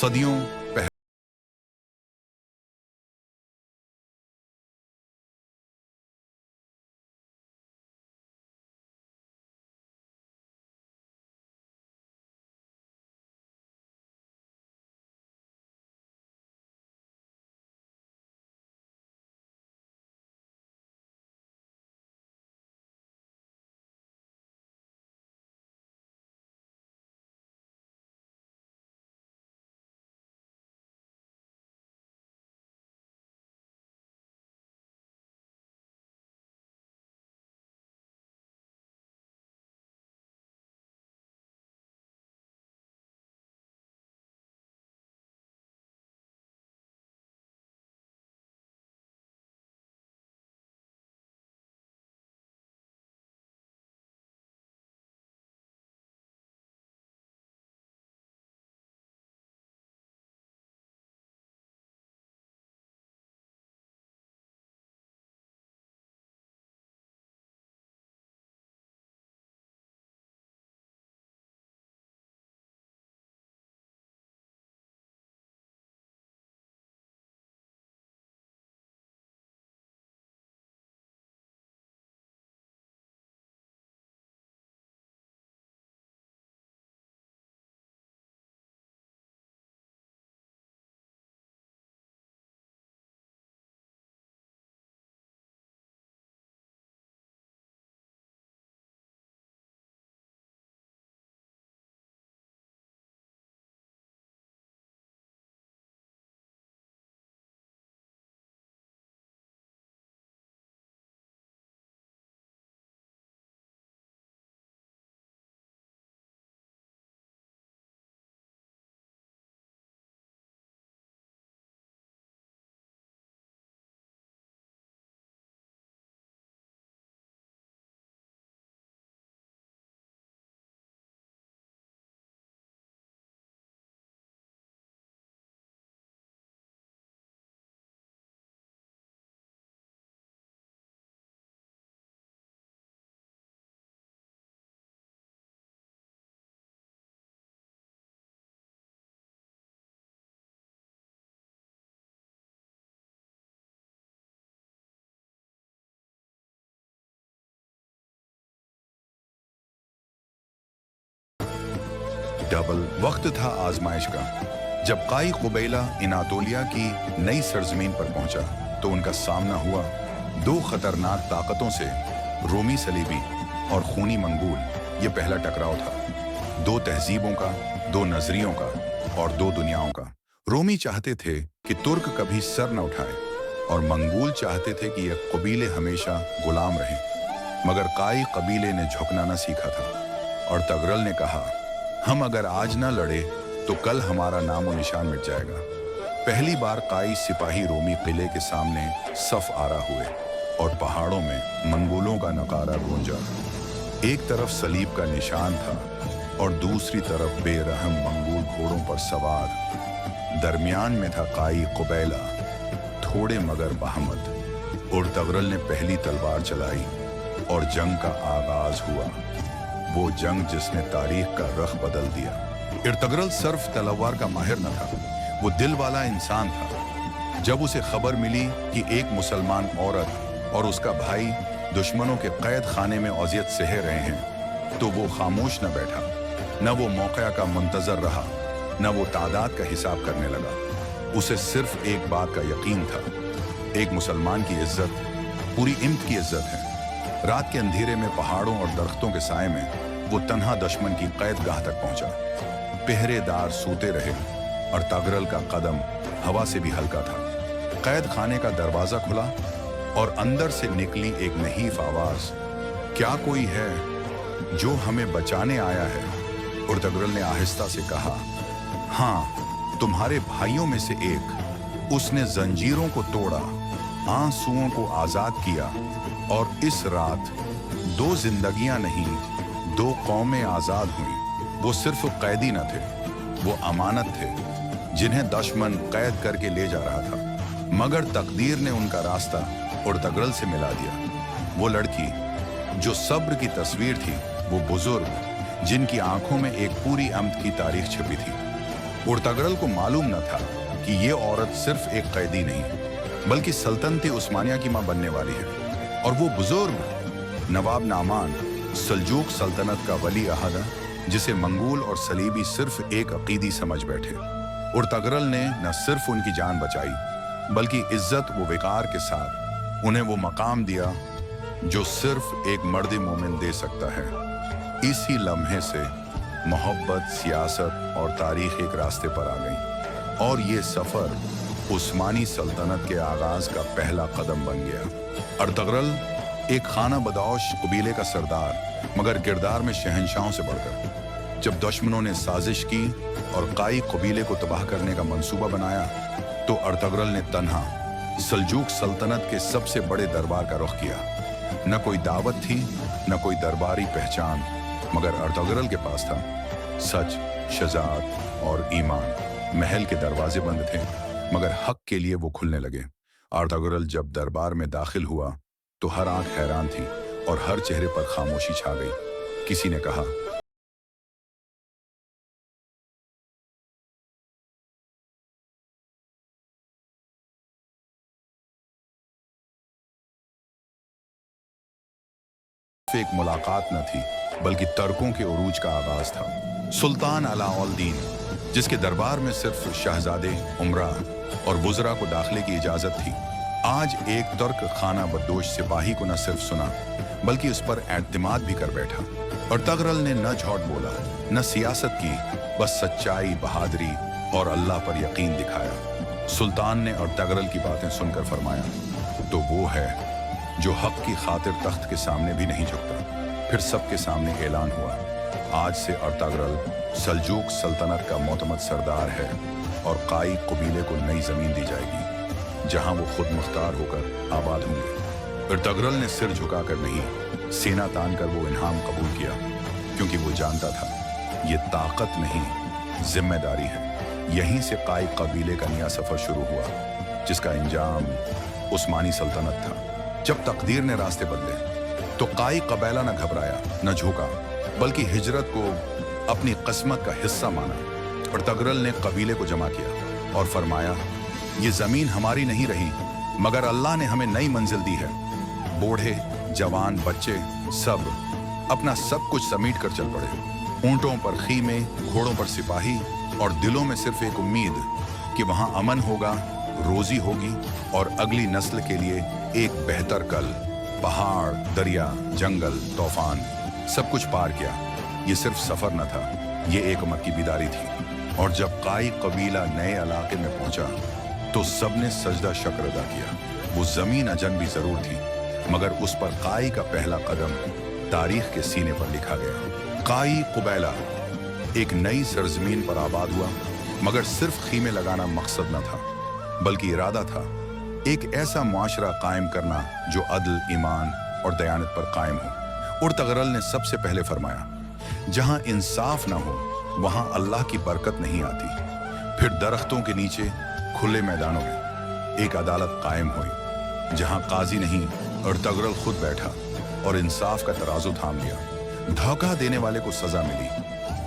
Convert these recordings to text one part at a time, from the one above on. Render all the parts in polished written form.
सदियों डबल वक्त था आजमाइश का। जब काई कुबैला इनातोलिया की नई सरजमीन पर पहुंचा तो उनका सामना हुआ दो खतरनाक ताकतों से, रोमी सलीबी और खूनी मंगूल। ये पहला टकराव था, दो तहजीबों का, दो नजरियों का और दो दुनियाओं का। रोमी चाहते थे कि तुर्क कभी सर न उठाए और मंगूल चाहते थे कि ये कबीले हमेशा गुलाम रहें। मगर काई कबीले ने झुकना न सीखा था और तगरल ने कहा, हम अगर आज न लड़े तो कल हमारा नामो निशान मिट जाएगा। पहली बार काई सिपाही रोमी किले के सामने सफ आरा हुए और पहाड़ों में मंगोलों का नकारा गूंजा। एक तरफ सलीब का निशान था और दूसरी तरफ बेरहम मंगोल घोड़ों पर सवार। दरमियान में था काई कुबैला, थोड़े मगर बहमत। उर्तगरल ने पहली तलवार चलाई और जंग का आगाज हुआ, वो जंग जिसने तारीख का रख बदल दिया। इर्तगरल सिर्फ तलवार का माहिर न था, वो दिल वाला इंसान था। जब उसे खबर मिली कि एक मुसलमान औरत और उसका भाई दुश्मनों के कैद खाने में अजियत सह रहे हैं तो वो खामोश न बैठा, न वो मौका का मुंतजर रहा, न वो तादाद का हिसाब करने लगा। उसे सिर्फ एक बात का यकीन था, एक मुसलमान की इज्जत पूरी इम्त की इज्जत है। रात के अंधेरे में पहाड़ों और दरख्तों के साए में वो तन्हा दुश्मन की कैदगाह तक पहुंचा। पहरेदार सूते रहे और तगरल का कदम हवा से भी हल्का था। कैद खाने का दरवाजा खुला और अंदर से निकली एक नहीफ आवाज, क्या कोई है जो हमें बचाने आया है? उर्तगरल ने आहिस्ता से कहा, हाँ, तुम्हारे भाइयों में से एक। उसने जंजीरों को तोड़ा, आंसुओं को आजाद किया और इस रात दो जिंदगियां नहीं, दो कौमें आजाद हुई। वो सिर्फ कैदी न थे, वो अमानत थे जिन्हें दुश्मन कैद करके ले जा रहा था। मगर तकदीर ने उनका रास्ता उर्तगरल से मिला दिया। वो लड़की जो सब्र की तस्वीर थी, वो बुजुर्ग जिनकी आंखों में एक पूरी अम्द की तारीख छिपी थी, उर्तगरल को मालूम न था कि ये औरत सिर्फ एक कैदी नहीं बल्कि सल्तनत उस्मानिया की मां बनने वाली है। और वो बुजुर्ग नवाब नामान सल्जूक सल्तनत का वली अहद है, जिसे मंगोल और सलीबी सिर्फ एक अकीदी समझ बैठे। उर्तगरल ने न सिर्फ उनकी जान बचाई बल्कि इज्जत व विकार के साथ उन्हें वो मकाम दिया जो सिर्फ एक मर्द मोमिन दे सकता है। इसी लम्हे से मोहब्बत, सियासत और तारीख एक रास्ते पर आ गई और ये सफर उस्मानी सल्तनत के आगाज का पहला कदम बन गया। अर्तगरल एक खाना बदौश कबीले का सरदार, मगर किरदार में शहंशाहों से बढ़कर। जब दुश्मनों ने साजिश की और काई कबीले को तबाह करने का मंसूबा बनाया तो अर्तगरल ने तन्हा सल्जूक सल्तनत के सबसे बड़े दरबार का रुख किया। न कोई दावत थी, न कोई दरबारी पहचान, मगर अर्तगरल के पास था सच, शजाअत और ईमान। महल के दरवाजे बंद थे मगर हक के लिए वो खुलने लगे। अर्तगरल जब दरबार में दाखिल हुआ तो हर आंख हैरान थी और हर चेहरे पर खामोशी छा गई। किसी ने कहा, एक मुलाकात न थी बल्कि तर्कों के उरूज का आगाज था। सुल्तान अलाउद्दीन, जिसके दरबार में सिर्फ शहजादे, उमरा और वुज़रा को दाखिले की इजाजत थी, आज एक तर्क खाना बदोश सिपाही को न सिर्फ सुना बल्कि उस पर एतमाद भी कर बैठा। अर्तगरल ने न झूठ बोला, न सियासत की, बस सच्चाई, बहादुरी और अल्लाह पर यकीन दिखाया। सुल्तान ने अर्तगरल की बातें सुनकर फरमाया, तो वो है जो हक की खातिर तख्त के सामने भी नहीं झुकता। फिर सबके सामने ऐलान हुआ, आज से अर्तगरल सल्जूक सल्तनत का मोतमद सरदार है और काई कबीले को नई जमीन दी जाएगी जहां वो खुद मुख्तार होकर आबाद होंगे। अर्तगरल ने सिर झुकाकर नहीं, सीना तान कर वो इनाम कबूल किया, क्योंकि वो जानता था ये ताकत नहीं, जिम्मेदारी है। यहीं से काई कबीले का नया सफर शुरू हुआ, जिसका इंजाम उस्मानी सल्तनत था। जब तकदीर ने रास्ते बदले तो काई कबीला न घबराया, न झुका, बल्कि हिजरत को अपनी किस्मत का हिस्सा माना। अर्तगरल ने कबीले को जमा किया और फरमाया, ये जमीन हमारी नहीं रही मगर अल्लाह ने हमें नई मंजिल दी है। बूढ़े, जवान, बच्चे सब अपना सब कुछ समेट कर चल पड़े। ऊंटों पर खीमे, घोड़ों पर सिपाही और दिलों में सिर्फ एक उम्मीद कि वहां अमन होगा, रोजी होगी और अगली नस्ल के लिए एक बेहतर कल। पहाड़, दरिया, जंगल, तूफान, सब कुछ पार किया। ये सिर्फ सफर न था, ये एक मक्की बिदारी थी। और जब काई कबीला नए इलाके में पहुंचा तो सबने सजदा शक्र अदा किया। वो जमीन अजनबी जरूर थी मगर उस पर काई का पहला कदम तारीख के सीने पर लिखा गया। काई कबीला एक नई सरजमीन पर आबाद हुआ, मगर सिर्फ खीमे लगाना मकसद न था बल्कि इरादा था एक ऐसा मुआशरा कायम करना जो अदल, ईमान और दयानत पर कायम हो। अर्तगरल ने सबसे पहले फरमाया, जहां इंसाफ ना हो वहां अल्लाह की बरकत नहीं आती। फिर दरख्तों के नीचे, खुले मैदानों में एक अदालत कायम हुई जहां काजी नहीं, अर्तगरल खुद बैठा और इंसाफ का तराजू थाम लिया। धोखा देने वाले को सजा मिली,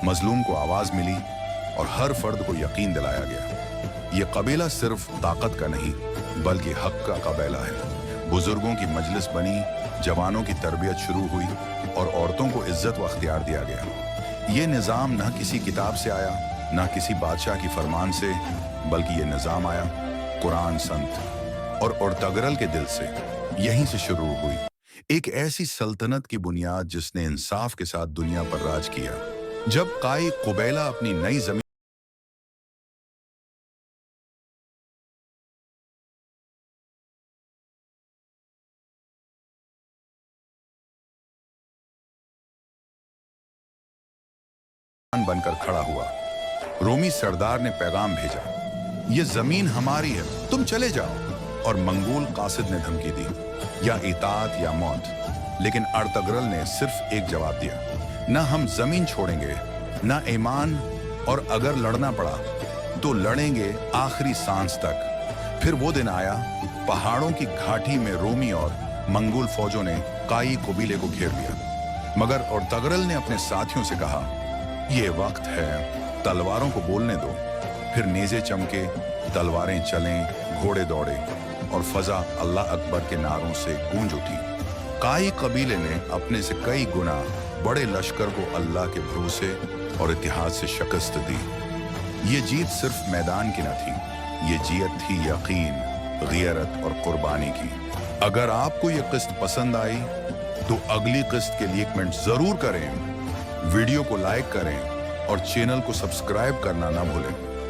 मजलूम को आवाज मिली और हर फर्द को यकीन दिलाया गया ये कबीला सिर्फ ताकत का नहीं बल्कि हक का कबीला है। बुजुर्गों की मजलिस बनी, जवानों की तरबियत शुरू हुई और औरतों को इज्जत व अख्तियार दिया गया। ये निज़ाम न किसी किताब से आया, न किसी बादशाह की फरमान से, बल्कि ये निज़ाम आया कुरान, संत और अर्तगरल के दिल से। यहीं से शुरू हुई एक ऐसी सल्तनत की बुनियाद जिसने इंसाफ के साथ दुनिया पर राज किया। जब काई कबीला अपनी नई जमीन बनकर खड़ा हुआ, रोमी सरदार ने पैगाम भेजा, ये जमीन हमारी है, तुम चले जाओ। और मंगोल कासिद ने धमकी दी, या इताअत या मौत। लेकिन अर्तगरल ने सिर्फ एक जवाब दिया, न हम जमीन छोड़ेंगे, न ईमान, और अगर लड़ना पड़ा तो लड़ेंगे आखिरी सांस तक। फिर वो दिन आया, पहाड़ों की घाटी में रोमी और मंगोल फौजों ने काई कबीले को घेर लिया। मगर अर्तगरल ने अपने साथियों से कहा, ये वक्त है, तलवारों को बोलने दो, پھر نیزے چمکے، تلواریں چلیں، گھوڑے دوڑے اور فضا اللہ اکبر کے نعروں سے گونج اٹھی۔ قائی قبیلے نے اپنے سے کئی گنا بڑے لشکر کو اللہ کے بھروسے اور اتحاد سے شکست دی۔ یہ جیت صرف میدان کی نہ تھی، یہ جیت تھی یقین، غیرت اور قربانی کی۔ اگر آپ کو یہ قسط پسند آئی تو اگلی قسط کے لیے کمنٹ ضرور کریں، ویڈیو کو لائک کریں اور چینل کو سبسکرائب کرنا نہ بھولیں۔